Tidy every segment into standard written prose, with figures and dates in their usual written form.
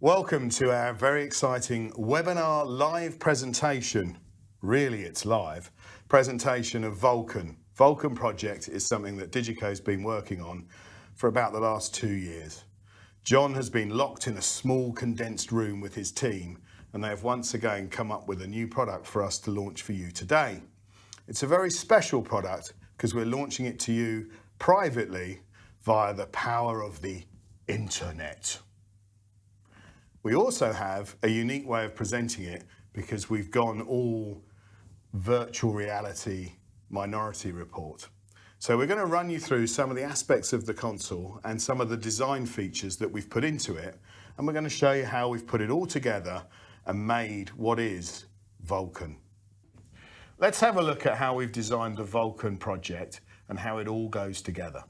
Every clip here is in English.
Welcome to our very exciting webinar live presentation. Really, it's live. Presentation of Vulcan. Vulcan project is something that DiGiCo has been working on for about the last 2 years. John has been locked in a small condensed room with his team, and they have once again come up with a new product for us to launch for you today. It's a very special product because we're launching it to you privately via the power of the internet. We also have a unique way of presenting it because we've gone all virtual reality Minority Report. So we're going to run you through some of the aspects of the console and some of the design features that we've put into it, and we're going to show you how we've put it all together and made what is Vulcan. Let's have a look at how we've designed the Vulcan project and how it all goes together.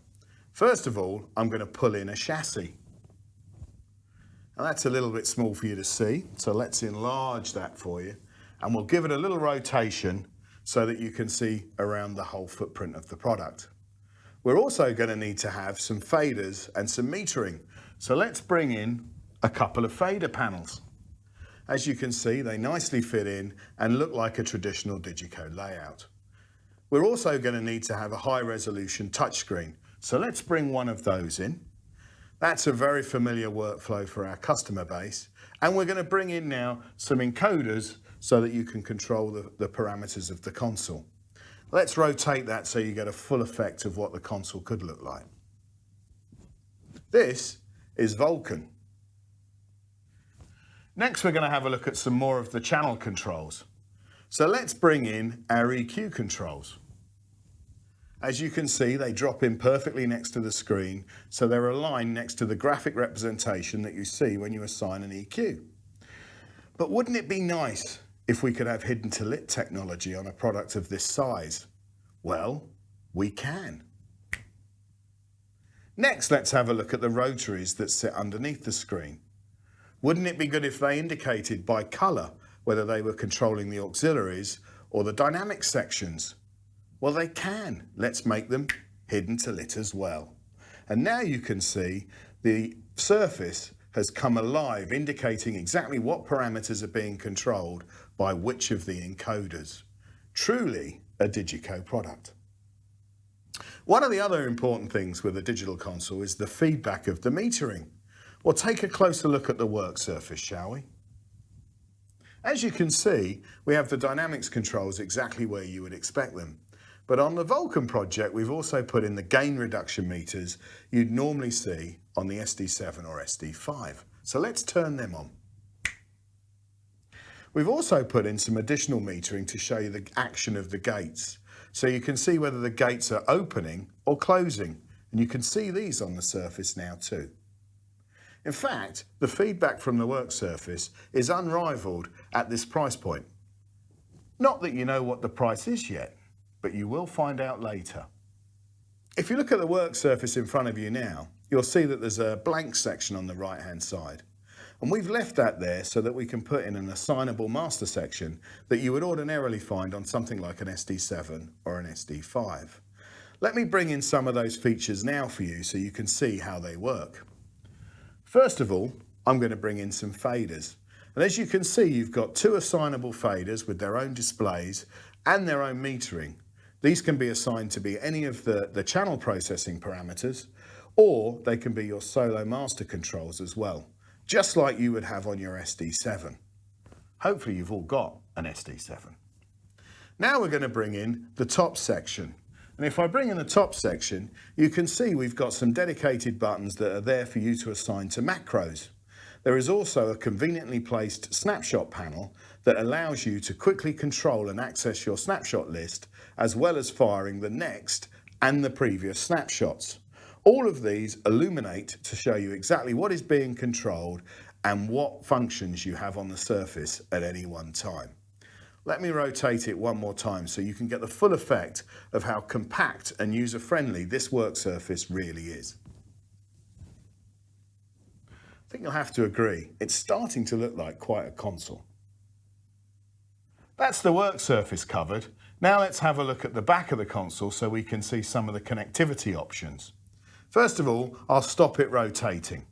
First of all, I'm going to pull in a chassis. Now that's a little bit small for you to see, so let's enlarge that for you, and we'll give it a little rotation so that you can see around the whole footprint of the product. We're also going to need to have some faders and some metering, so let's bring in a couple of fader panels. As you can see, they nicely fit in and look like a traditional DiGiCo layout. We're also going to need to have a high resolution touchscreen, so let's bring one of those in. That's a very familiar workflow for our customer base, and we're going to bring in now some encoders so that you can control the parameters of the console. Let's rotate that so you get a full effect of what the console could look like. This is Vulcan. Next, we're going to have a look at some more of the channel controls. So let's bring in our EQ controls. As you can see, they drop in perfectly next to the screen, so they're aligned next to the graphic representation that you see when you assign an EQ. But wouldn't it be nice if we could have hidden to lit technology on a product of this size? Well, we can. Next, let's have a look at the rotaries that sit underneath the screen. Wouldn't it be good if they indicated by colour whether they were controlling the auxiliaries or the dynamic sections? Well, they can. Let's make them hidden to lit as well. And now you can see the surface has come alive, indicating exactly what parameters are being controlled by which of the encoders. Truly a DiGiCo product. One of the other important things with a digital console is the feedback of the metering. Well, take a closer look at the work surface, shall we? As you can see, we have the dynamics controls exactly where you would expect them. But on the Vulcan project, we've also put in the gain reduction meters you'd normally see on the SD7 or SD5. So let's turn them on. We've also put in some additional metering to show you the action of the gates. So you can see whether the gates are opening or closing. And you can see these on the surface now too. In fact, the feedback from the work surface is unrivaled at this price point. Not that you know what the price is yet, but you will find out later. If you look at the work surface in front of you now, you'll see that there's a blank section on the right-hand side. And we've left that there so that we can put in an assignable master section that you would ordinarily find on something like an SD7 or an SD5. Let me bring in some of those features now for you so you can see how they work. First of all, I'm going to bring in some faders. And as you can see, you've got two assignable faders with their own displays and their own metering. These can be assigned to be any of the channel processing parameters, or they can be your solo master controls as well, just like you would have on your SD7. Hopefully you've all got an SD7. Now we're going to bring in the top section. And if I bring in the top section, you can see we've got some dedicated buttons that are there for you to assign to macros. There is also a conveniently placed snapshot panel that allows you to quickly control and access your snapshot list, as well as firing the next and the previous snapshots. All of these illuminate to show you exactly what is being controlled and what functions you have on the surface at any one time. Let me rotate it one more time so you can get the full effect of how compact and user-friendly this work surface really is. I think you'll have to agree, it's starting to look like quite a console. That's the work surface covered. Now let's have a look at the back of the console so we can see some of the connectivity options. First of all, I'll stop it rotating.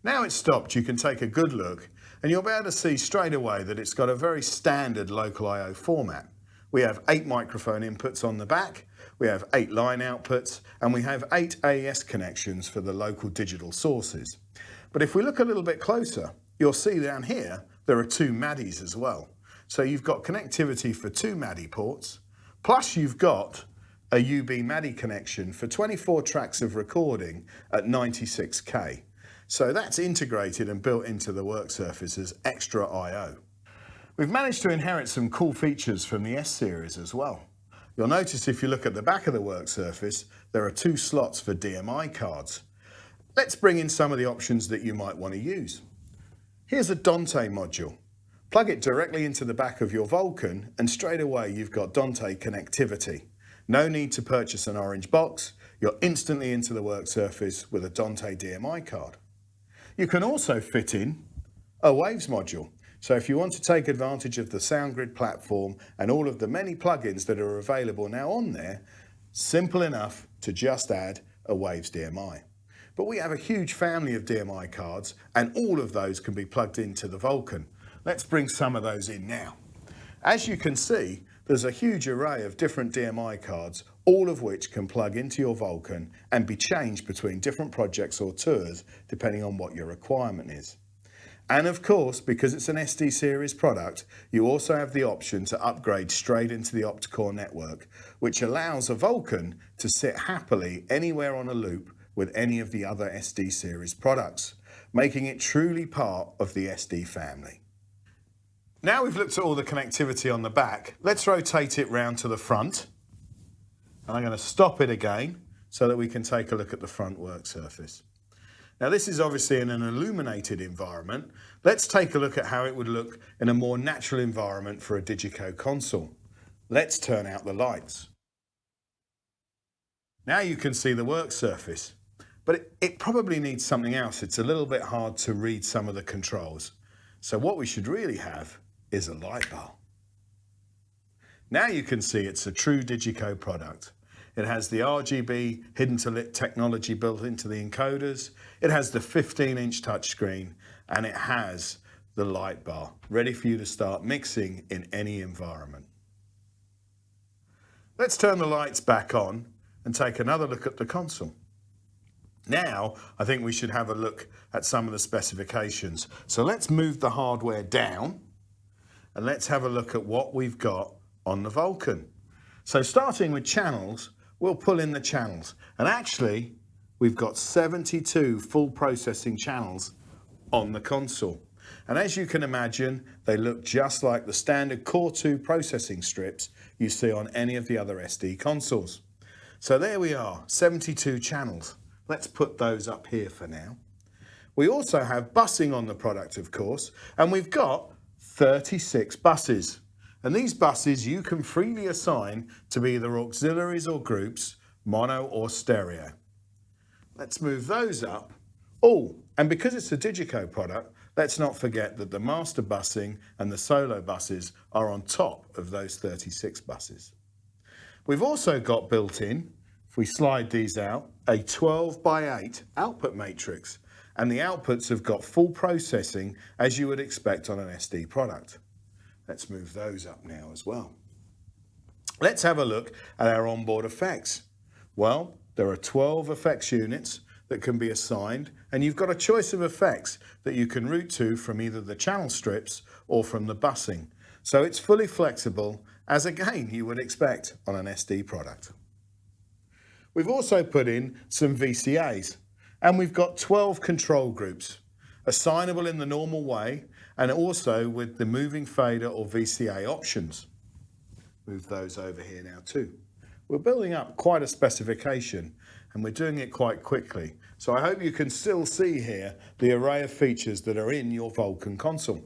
Now it's stopped, you can take a good look and you'll be able to see straight away that it's got a very standard local I/O format. We have 8 microphone inputs on the back, we have 8 line outputs, and we have 8 AES connections for the local digital sources. But if we look a little bit closer, you'll see down here there are 2 MADIs as well. So you've got connectivity for 2 MADI ports, plus you've got a UB MADI connection for 24 tracks of recording at 96K. So that's integrated and built into the work surface as extra I/O. We've managed to inherit some cool features from the S series as well. You'll notice if you look at the back of the work surface, there are 2 slots for Dmi cards. Let's bring in some of the options that you might want to use. Here's a Dante module. Plug it directly into the back of your Vulcan and straight away you've got Dante connectivity. No need to purchase an orange box, you're instantly into the work surface with a Dante DMI card. You can also fit in a Waves module. So if you want to take advantage of the SoundGrid platform and all of the many plugins that are available now on there, simple enough to just add a Waves DMI. But we have a huge family of DMI cards and all of those can be plugged into the Vulcan. Let's bring some of those in now. As you can see, there's a huge array of different DMI cards, all of which can plug into your Vulcan and be changed between different projects or tours depending on what your requirement is. And of course, because it's an SD series product, you also have the option to upgrade straight into the octa-core network, which allows a Vulcan to sit happily anywhere on a loop with any of the other SD series products, making it truly part of the SD family. Now we've looked at all the connectivity on the back, let's rotate it round to the front. And I'm going to stop it again so that we can take a look at the front work surface. Now this is obviously in an illuminated environment. Let's take a look at how it would look in a more natural environment for a DiGiCo console. Let's turn out the lights. Now you can see the work surface, but it probably needs something else. It's a little bit hard to read some of the controls. So what we should really have is a light bar. Now you can see it's a true DiGiCo product. It has the RGB hidden to lit technology built into the encoders. It has the 15-inch touchscreen and it has the light bar ready for you to start mixing in any environment. Let's turn the lights back on and take another look at the console. Now I think we should have a look at some of the specifications. So let's move the hardware down and let's have a look at what we've got on the Vulcan. So starting with channels, we'll pull in the channels. And actually, we've got 72 full processing channels on the console. And as you can imagine, they look just like the standard Core 2 processing strips you see on any of the other SD consoles. So there we are, 72 channels. Let's put those up here for now. We also have busing on the product, of course, and we've got 36 buses. And these buses you can freely assign to be either auxiliaries or groups, mono or stereo. Let's move those up. Oh, and because it's a DiGiCo product, let's not forget that the master busing and the solo buses are on top of those 36 buses. We've also got built in, if we slide these out, a 12x8 output matrix. And the outputs have got full processing as you would expect on an SD product. Let's move those up now as well. Let's have a look at our onboard effects. Well, there are 12 effects units that can be assigned, and you've got a choice of effects that you can route to from either the channel strips or from the busing. So it's fully flexible, as again you would expect on an SD product. We've also put in some VCAs, and we've got 12 control groups, assignable in the normal way, and also with the moving fader or VCA options. Move those over here now too. We're building up quite a specification and we're doing it quite quickly. So I hope you can still see here the array of features that are in your Vulcan console.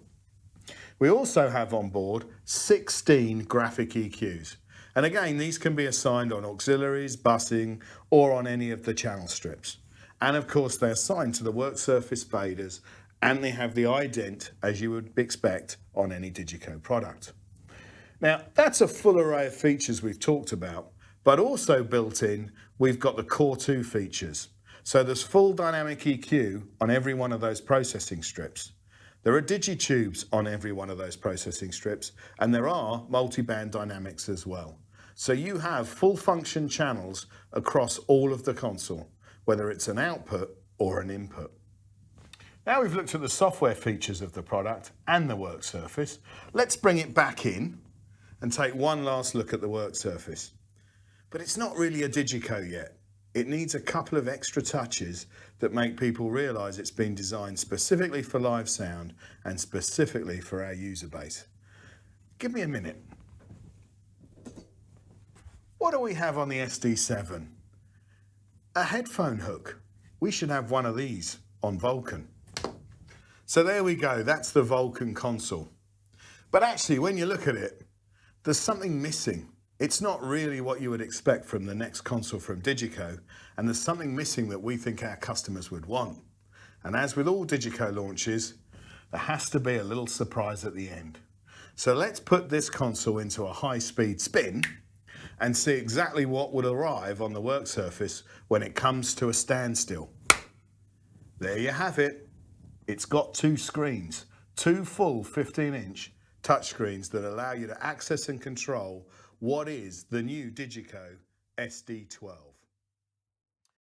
We also have on board 16 graphic EQs. And again, these can be assigned on auxiliaries, busing, or on any of the channel strips. And of course, they're assigned to the work surface faders and they have the ident as you would expect on any DiGiCo product. Now, that's a full array of features we've talked about, but also built in, we've got the Core 2 features. So there's full dynamic EQ on every one of those processing strips. There are digitubes on every one of those processing strips, and there are multiband dynamics as well. So you have full function channels across all of the console, whether it's an output or an input. Now we've looked at the software features of the product and the work surface, let's bring it back in and take one last look at the work surface. But it's not really a DiGiCo yet. It needs a couple of extra touches that make people realise it's been designed specifically for live sound and specifically for our user base. Give me a minute. What do we have on the SD7? A headphone hook. We should have one of these on Vulcan. So there we go, that's the Vulcan console. But actually, when you look at it, there's something missing. It's not really what you would expect from the next console from DiGiCo, and there's something missing that we think our customers would want. And as with all DiGiCo launches, there has to be a little surprise at the end. So let's put this console into a high-speed spin and see exactly what would arrive on the work surface when it comes to a standstill. There you have it. It's got two screens, two full 15-inch touchscreens that allow you to access and control what is the new DiGiCo SD12.